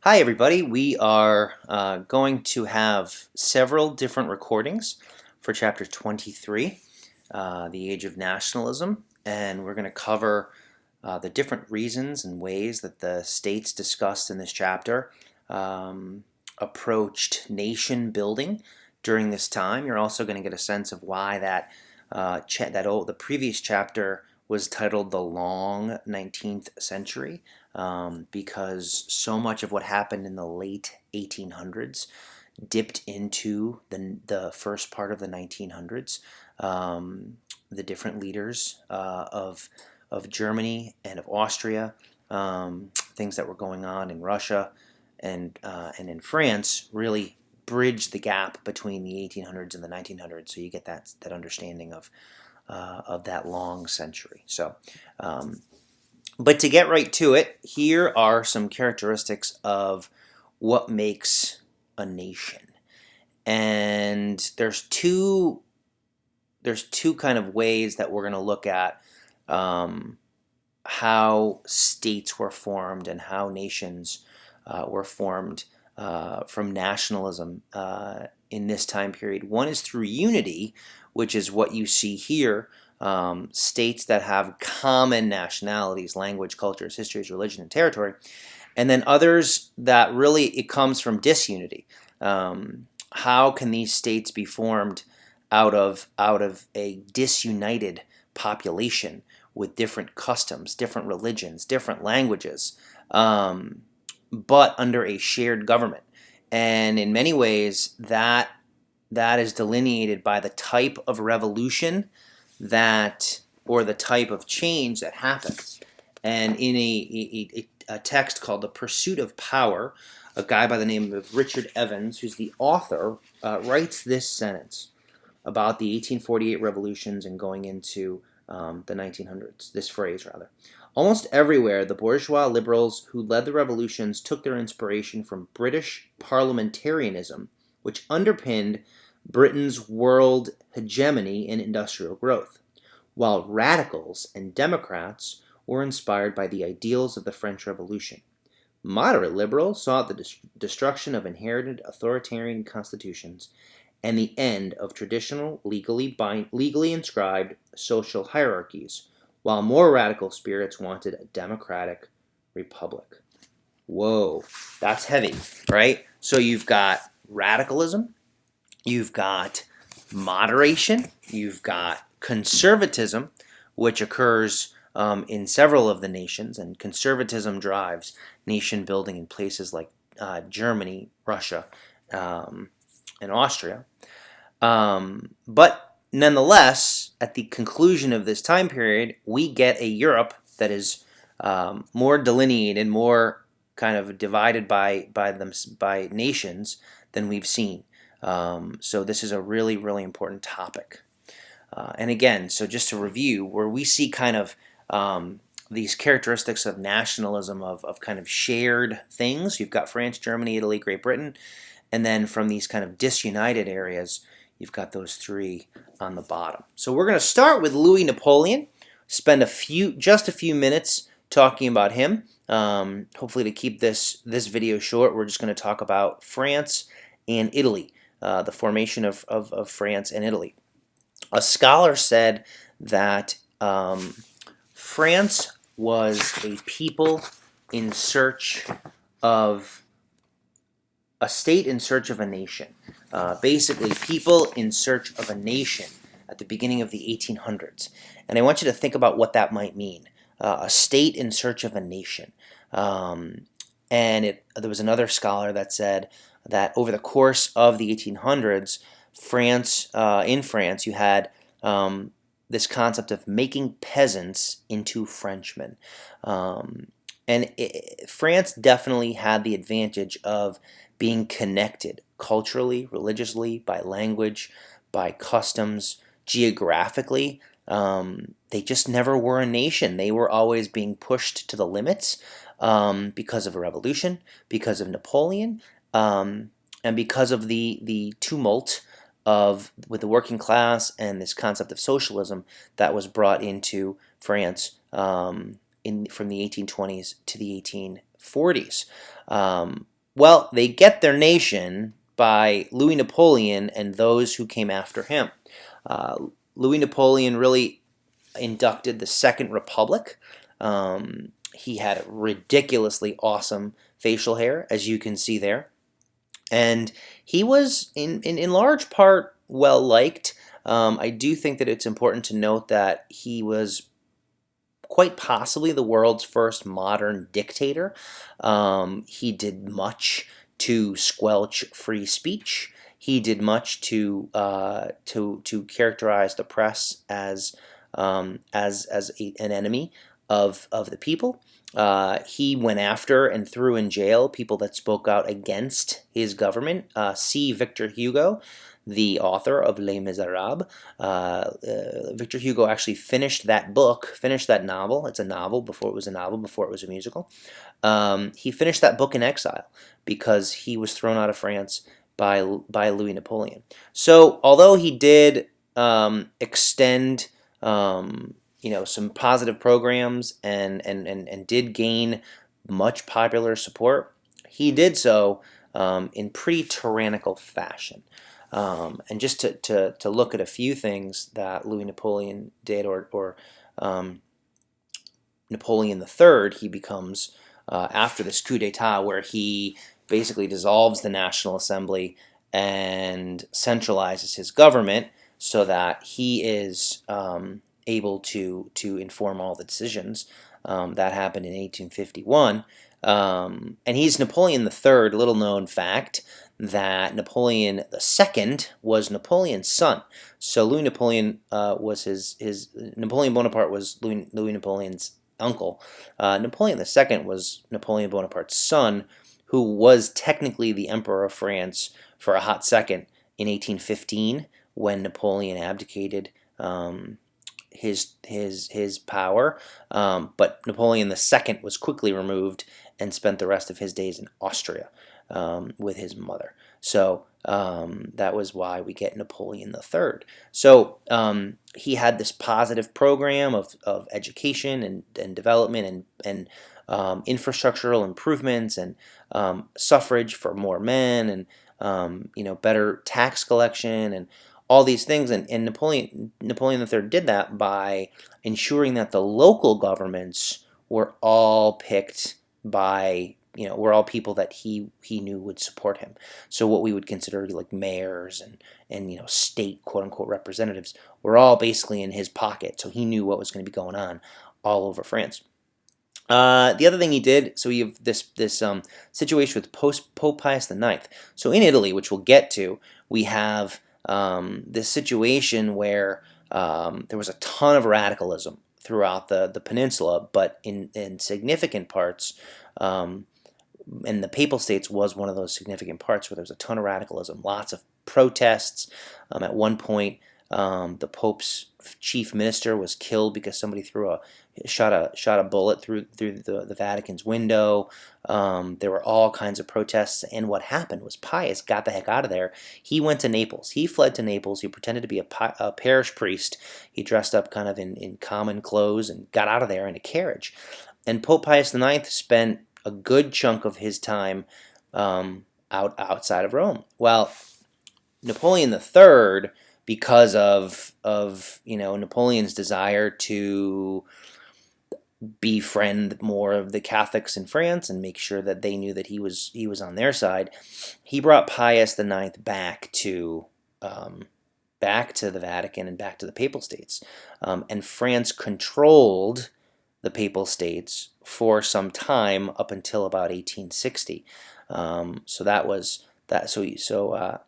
Hi, everybody. We are going to have several different recordings for Chapter 23, The Age of Nationalism, and we're going to cover the different reasons and ways that the states discussed in this chapter approached nation building during this time. You're also going to get a sense of why the previous chapter was titled The Long 19th Century, because so much of what happened in the late 1800s dipped into the first part of the 1900s. The different leaders of Germany and of Austria, things that were going on in Russia and in France really bridged the gap between the 1800s and the 1900s. So you get that understanding of that long century. But to get right to it, here are some characteristics of what makes a nation. And there's two kind of ways that we're going to look at how states were formed and how nations were formed from nationalism in this time period. One is through unity, which is what you see here. States that have common nationalities, language, cultures, histories, religion, and territory, and then others that really it comes from disunity. How can these states be formed out of a disunited population with different customs, different religions, different languages, but under a shared government? And in many ways, that is delineated by the type of revolution or the type of change that happens. And in a text called The Pursuit of Power, a guy by the name of Richard Evans, who's the author, writes this sentence about the 1848 revolutions and going into the 1900s, this phrase rather. Almost everywhere, the bourgeois liberals who led the revolutions took their inspiration from British parliamentarism, which underpinned Britain's world hegemony in industrial growth, while radicals and Democrats were inspired by the ideals of the French Revolution. Moderate liberals sought the destruction of inherited authoritarian constitutions and the end of traditional legally inscribed social hierarchies, while more radical spirits wanted a democratic republic. Whoa, that's heavy, right? So you've got radicalism, you've got moderation, you've got conservatism, which occurs in several of the nations, and conservatism drives nation building in places like Germany, Russia, and Austria. But nonetheless, at the conclusion of this time period, we get a Europe that is more delineated, more kind of divided by nations than we've seen. So this is a really, really important topic. And again, so just to review, where we see kind of these characteristics of nationalism, of kind of shared things, you've got France, Germany, Italy, Great Britain, and then from these kind of disunited areas, you've got those three on the bottom. So we're going to start with Louis Napoleon, spend just a few minutes talking about him. Hopefully to keep this video short, we're just going to talk about France and Italy, the formation of France and Italy. A scholar said that France was a people in search of a state in search of a nation. Basically, people in search of a nation at the beginning of the 1800s. And I want you to think about what that might mean. A state in search of a nation. And there was another scholar that said that over the course of the 1800s, in France, you had this concept of making peasants into Frenchmen. France definitely had the advantage of being connected culturally, religiously, by language, by customs, geographically. They just never were a nation. They were always being pushed to the limits because of a revolution, because of Napoleon, and because of the tumult with the working class and this concept of socialism that was brought into France from the 1820s to the 1840s. Well, they get their nation by Louis Napoleon and those who came after him. Uh, Louis Napoleon really inducted the Second Republic. He had ridiculously awesome facial hair, as you can see there. And he was, in large part, well liked. I do think that it's important to note that he was quite possibly the world's first modern dictator. He did much to squelch free speech. He did much to characterize the press as an enemy of the people. He went after and threw in jail people that spoke out against his government. See Victor Hugo, the author of Les Miserables. Victor Hugo actually finished that novel. It's a novel before it was a novel, before it was a musical. He finished that book in exile because he was thrown out of France by Louis Napoleon. So although he did extend some positive programs and did gain much popular support, he did so in pretty tyrannical fashion. And just to look at a few things that Louis Napoleon did, or Napoleon III, he becomes after this coup d'etat, where he basically dissolves the National Assembly and centralizes his government so that he is able to inform all the decisions. That happened in 1851. And he's Napoleon III. Little known fact that Napoleon II was Napoleon's son. So Louis Napoleon Napoleon Bonaparte was Louis Napoleon's uncle. Napoleon II was Napoleon Bonaparte's son, who was technically the Emperor of France for a hot second in 1815 when Napoleon abdicated his power, but Napoleon II was quickly removed and spent the rest of his days in Austria with his mother. So that was why we get Napoleon III. So he had this positive program of education and development and infrastructural improvements and suffrage for more men and better tax collection and all these things, and Napoleon III did that by ensuring that the local governments were all picked by, were all people that he knew would support him. So what we would consider like mayors and state quote unquote representatives were all basically in his pocket. So he knew what was going to be going on all over France. The other thing he did, so we have this situation with Pope Pius IX. So in Italy, which we'll get to, we have this situation where there was a ton of radicalism throughout the peninsula, but in significant parts, and the Papal States was one of those significant parts where there was a ton of radicalism, lots of protests. At one point, the Pope's chief minister was killed because somebody shot a bullet through the Vatican's window. There were all kinds of protests, and what happened was Pius got the heck out of there. He went to Naples. He fled to Naples. He pretended to be a parish priest. He dressed up kind of in common clothes and got out of there in a carriage. And Pope Pius IX spent a good chunk of his time outside of Rome. Well, Napoleon III, because of Napoleon's desire to befriend more of the Catholics in France and make sure that they knew that he was on their side, he brought Pius IX back to the Vatican and back to the Papal States, and France controlled the Papal States for some time up until about 1860. So that was that.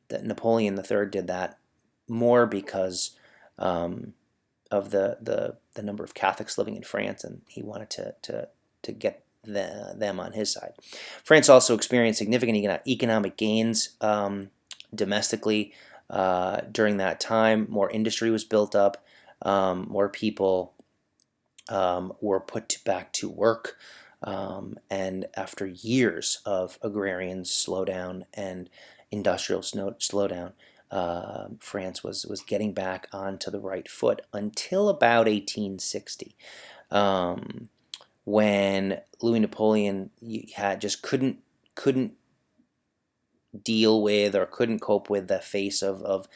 That Napoleon III did that more because of the number of Catholics living in France, and he wanted to get them on his side. France also experienced significant economic gains domestically during that time. More industry was built up, more people were put back to work, and after years of agrarian slowdown and industrial slowdown, France was getting back onto the right foot until about 1860, when Louis Napoleon just couldn't deal with or couldn't cope with the face of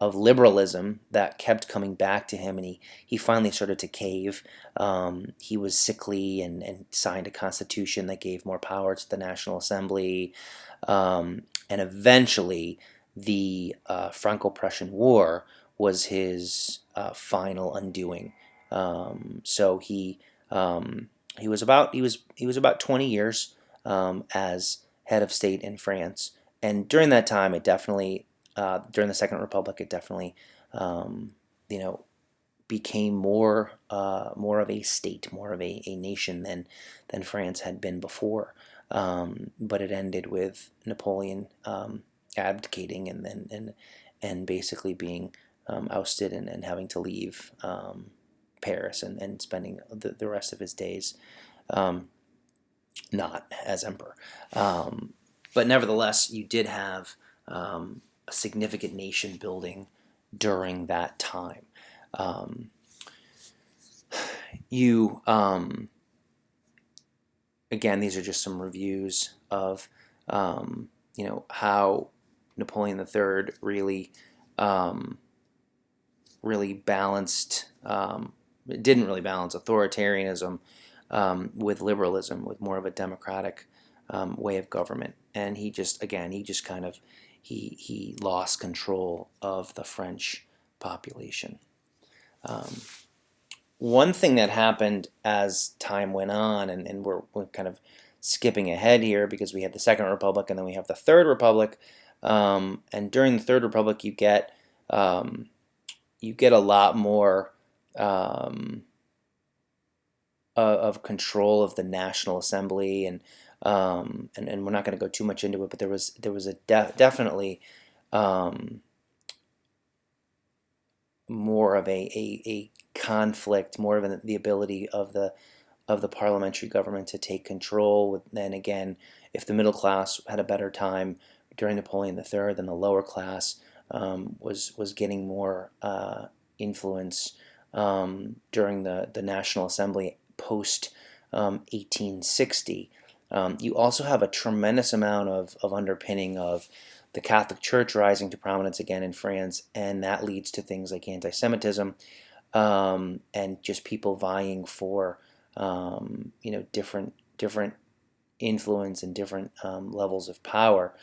liberalism that kept coming back to him, and he finally started to cave. He was sickly and signed a constitution that gave more power to the National Assembly, and eventually the Franco-Prussian War was his final undoing. So he was about 20 years as head of state in France, and during that time, it definitely during the Second Republic, it definitely you know became more of a state, more of a nation than France had been before. But it ended with Napoleon abdicating and basically being ousted and having to leave Paris and spending the rest of his days not as emperor. But nevertheless, you did have a significant nation building during that time. You Again, these are just some reviews of how Napoleon III really balanced. It didn't really balance authoritarianism with liberalism, with more of a democratic way of government. And he just kind of he lost control of the French population. One thing that happened as time went on, and we're kind of skipping ahead here because we had the Second Republic and then we have the Third Republic. And during the Third Republic, you get a lot more of control of the National Assembly, and we're not going to go too much into it, but there was a definitely more of a conflict, more of the ability of the parliamentary government to take control. Then again, if the middle class had a better time during Napoleon III, then the lower class was getting more influence during the National Assembly post 1860. You also have a tremendous amount of underpinning of the Catholic Church rising to prominence again in France, and that leads to things like anti-Semitism and just people vying for different influence and different levels of power.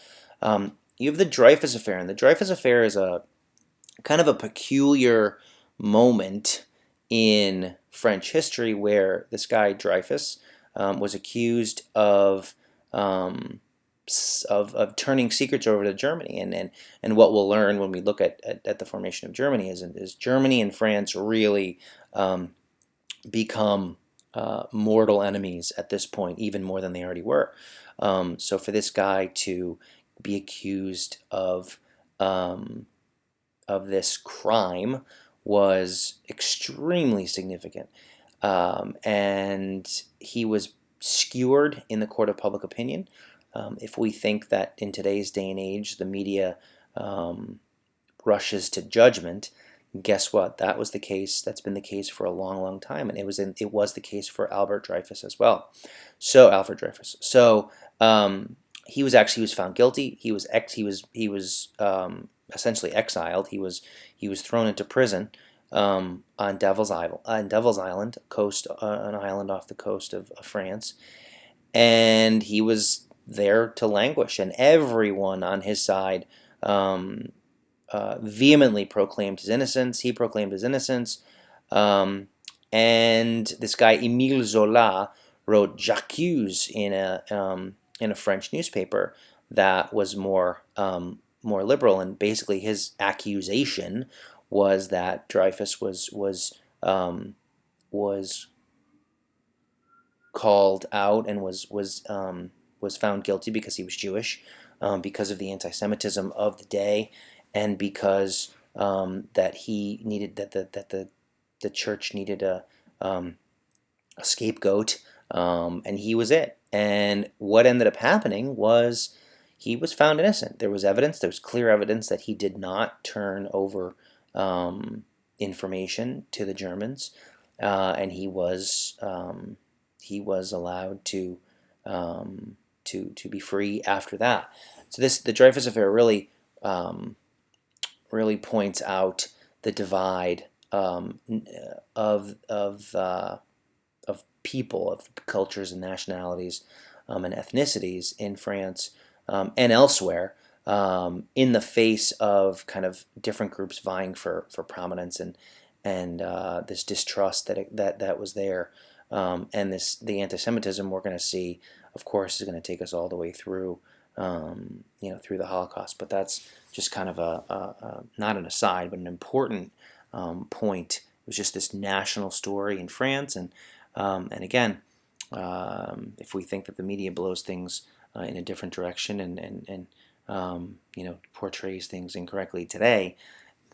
You have the Dreyfus Affair, and the Dreyfus Affair is a kind of a peculiar moment in French history where this guy Dreyfus was accused of turning secrets over to Germany, and what we'll learn when we look at the formation of Germany is Germany and France really become mortal enemies at this point, even more than they already were. So for this guy to be accused of this crime was extremely significant, and he was skewered in the court of public opinion. If we think that in today's day and age the media rushes to judgment, guess what? That was the case. That's been the case for a long, long time, and it was the case for Albert Dreyfus as well. So Alfred Dreyfus. So he was found guilty. He was essentially exiled. He was thrown into prison on Devil's Island, an island off the coast of France, and he was there to languish. And everyone on his side vehemently proclaimed his innocence. He proclaimed his innocence, and this guy Émile Zola wrote J'accuse in a French newspaper that was more liberal, and basically his accusation was that Dreyfus was called out and was found guilty because he was Jewish, because of the anti-Semitism of the day, and because that he needed the church needed a scapegoat, and he was it. And what ended up happening was he was found innocent. There was evidence. There was clear evidence that he did not turn over information to the Germans, and he was allowed to to be free after that. So the Dreyfus Affair really really points out the divide of people, of cultures and nationalities and ethnicities in France and elsewhere, in the face of kind of different groups vying for prominence and this distrust that was there, and the anti-Semitism we're going to see, of course, is going to take us all the way through, through the Holocaust. But that's just kind of a not an aside, but an important point. It was just this national story in France, and again, if we think that the media blows things in a different direction and portrays things incorrectly today,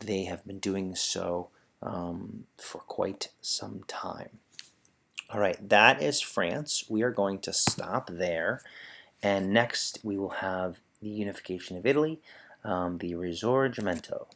they have been doing so for quite some time. All right, that is France. We are going to stop there, and next we will have the unification of Italy, the Risorgimento.